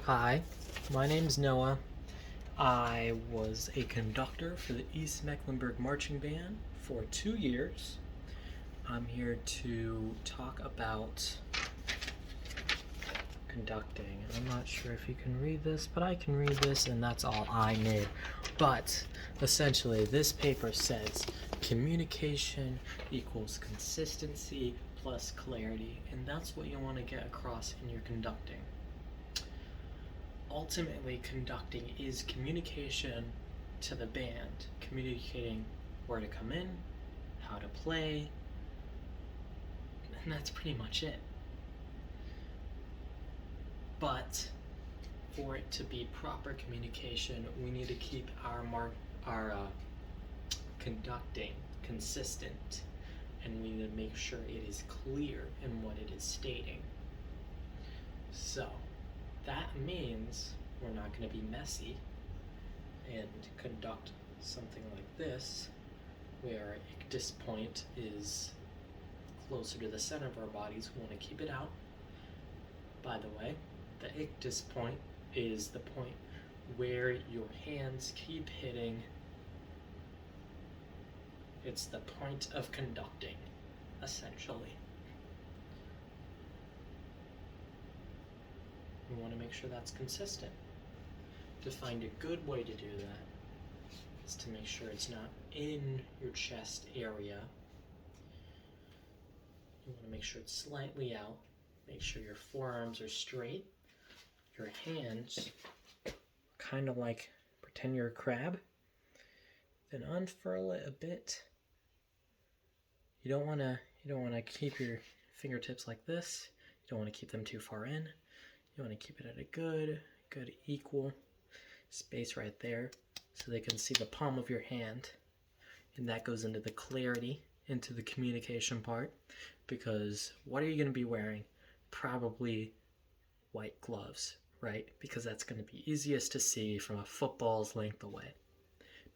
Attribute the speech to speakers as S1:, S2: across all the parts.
S1: Hi, my name's Noah. I was a conductor for the East Mecklenburg Marching Band for 2 years. I'm here to talk about conducting. I'm not sure if you can read this, but I can read this, and that's all I need. But essentially, this paper says communication equals consistency plus clarity, and that's what you want to get across in your conducting. Ultimately, conducting is communication to the band, communicating where to come in, how to play, and that's pretty much it. But for it to be proper communication, we need to keep our conducting consistent, and we need to make sure it is clear in what it is stating. So that means we're not going to be messy and conduct something like this, where our ictus point is closer to the center of our bodies. We want to keep it out. By the way, the ictus point is the point where your hands keep hitting. It's the point of conducting, essentially. We want to make sure that's consistent. To find a good way to do that is to make sure it's not in your chest area. You want to make sure it's slightly out. Make sure your forearms are straight. Your hands, kind of like pretend you're a crab. Then unfurl it a bit. You don't want to keep your fingertips like this. You don't want to keep them too far in. You want to keep it at a good equal space right there, so they can see the palm of your hand. And that goes into the clarity, into the communication part, because what are you going to be wearing? Probably white gloves, right? Because that's going to be easiest to see from a football's length away.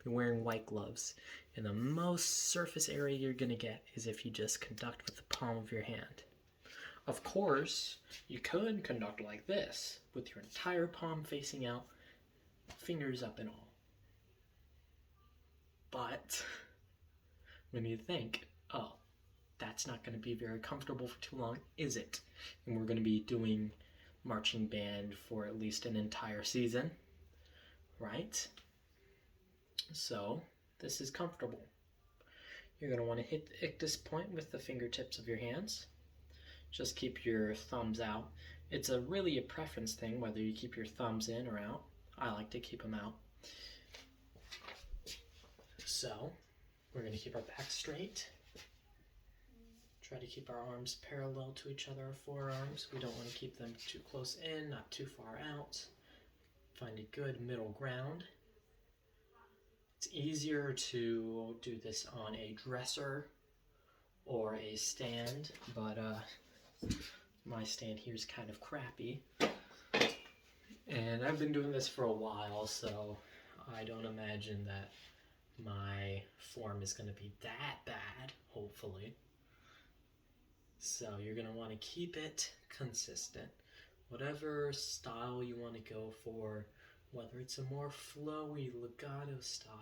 S1: Be wearing white gloves, and the most surface area you're going to get is if you just conduct with the palm of your hand. Of course, you could conduct like this, with your entire palm facing out, fingers up and all. But when you think, oh, that's not going to be very comfortable for too long, is it? And we're going to be doing marching band for at least an entire season, right? So this is comfortable. You're going to want to hit the ictus point with the fingertips of your hands. Just keep your thumbs out. It's really a preference thing whether you keep your thumbs in or out. I like to keep them out. So we're going to keep our back straight. Try to keep our arms parallel to each other, our forearms. We don't want to keep them too close in, not too far out. Find a good middle ground. It's easier to do this on a dresser or a stand, but my stand here is kind of crappy. And I've been doing this for a while, so I don't imagine that my form is going to be that bad, hopefully. So you're going to want to keep it consistent. Whatever style you want to go for, whether it's a more flowy legato style,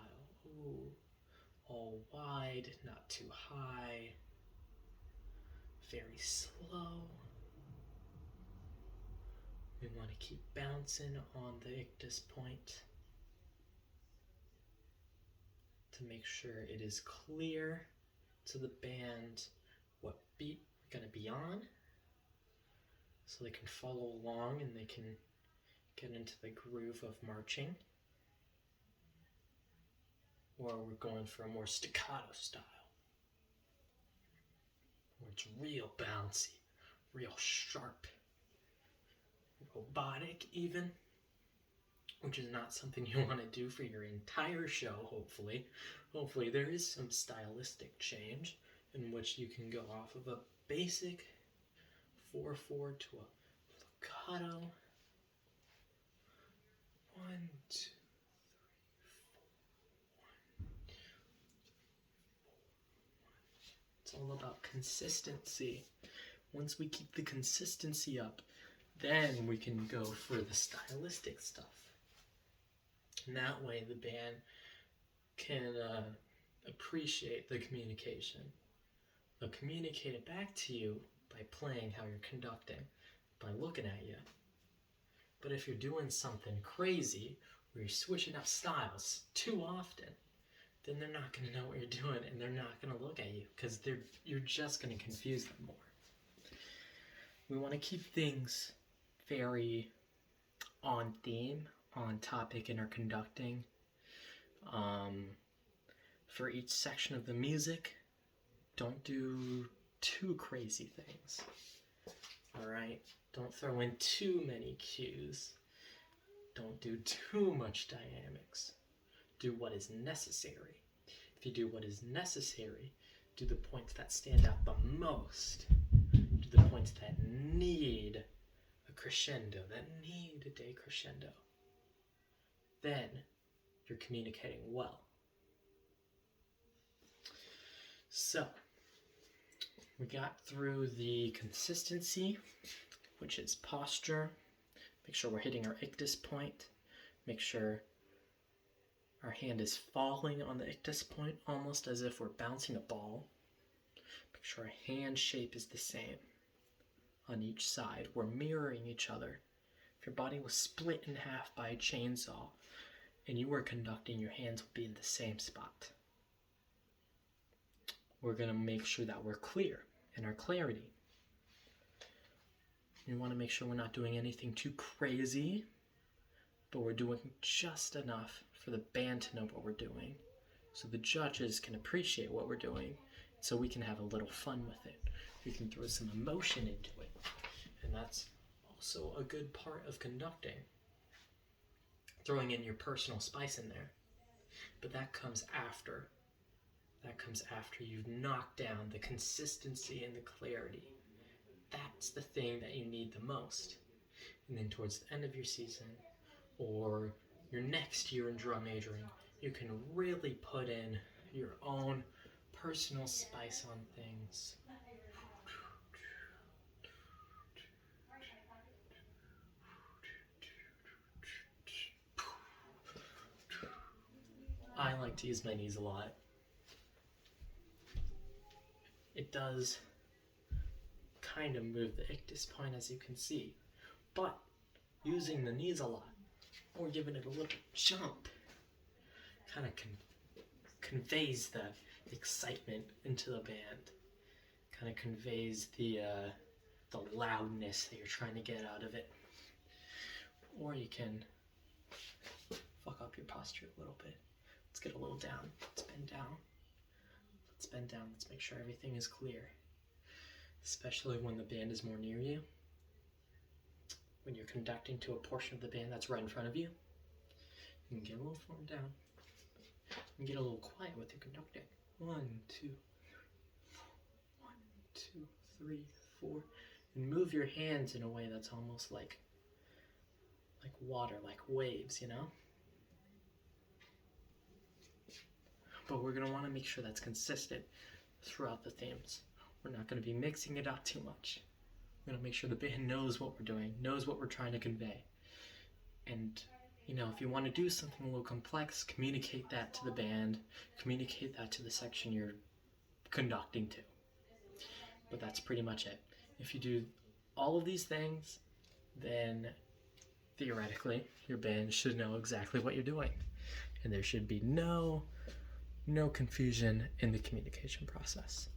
S1: all wide, not too high, very slow. We want to keep bouncing on the ictus point to make sure it is clear to the band what beat we're going to be on, so they can follow along and they can get into the groove of marching. Or we're going for a more staccato style, where it's real bouncy, real sharp, robotic even, which is not something you want to do for your entire show, hopefully. Hopefully there is some stylistic change in which you can go off of a basic 4/4 to a legato. 1, 2, 3, 4, 1. It's all about consistency. Once we keep the consistency up, Then we can go for the stylistic stuff. And that way the band can appreciate the communication. They'll communicate it back to you by playing how you're conducting, by looking at you. But if you're doing something crazy, where you're switching up styles too often, then they're not going to know what you're doing, and they're not going to look at you, because you're just going to confuse them more. We want to keep things very on theme, on topic in our conducting. For each section of the music, don't do too crazy things. Alright? Don't throw in too many cues. Don't do too much dynamics. Do what is necessary. If you do what is necessary, do the points that stand out the most. Do the points that need a crescendo, that need a decrescendo. Then you're communicating well. So, we got through the consistency, which is posture. Make sure we're hitting our ictus point. Make sure our hand is falling on the ictus point, almost as if we're bouncing a ball. Make sure our hand shape is the same on each side. We're mirroring each other. If your body was split in half by a chainsaw and you were conducting, your hands would be in the same spot. We're going to make sure that we're clear in our clarity. You want to make sure we're not doing anything too crazy, but we're doing just enough for the band to know what we're doing, so the judges can appreciate what we're doing, so we can have a little fun with it. We can throw some emotion into it, and that's also a good part of conducting. Throwing in your personal spice in there, but that comes after. That comes after you've knocked down the consistency and the clarity. That's the thing that you need the most. And then towards the end of your season, or your next year in drum majoring, you can really put in your own personal spice on things. I like to use my knees a lot. It does kind of move the ictus point, as you can see, but using the knees a lot, or giving it a little jump, kind of conveys the excitement into the band, kind of conveys the loudness that you're trying to get out of it. Or you can fuck up your posture a little bit. Let's get a little down. Let's bend down. Let's bend down. Let's make sure everything is clear. Especially when the band is more near you. When you're conducting to a portion of the band that's right in front of you, you can get a little formed down. You can get a little quiet with your conducting. 1, 2, 1, 2, 3, 4. And move your hands in a way that's almost like water, like waves, you know? But we're going to want to make sure that's consistent throughout the themes. We're not going to be mixing it up too much. We're going to make sure the band knows what we're doing, knows what we're trying to convey. And, you know, if you want to do something a little complex, communicate that to the band, communicate that to the section you're conducting to. But that's pretty much it. If you do all of these things, then theoretically, your band should know exactly what you're doing. And there should be no confusion in the communication process.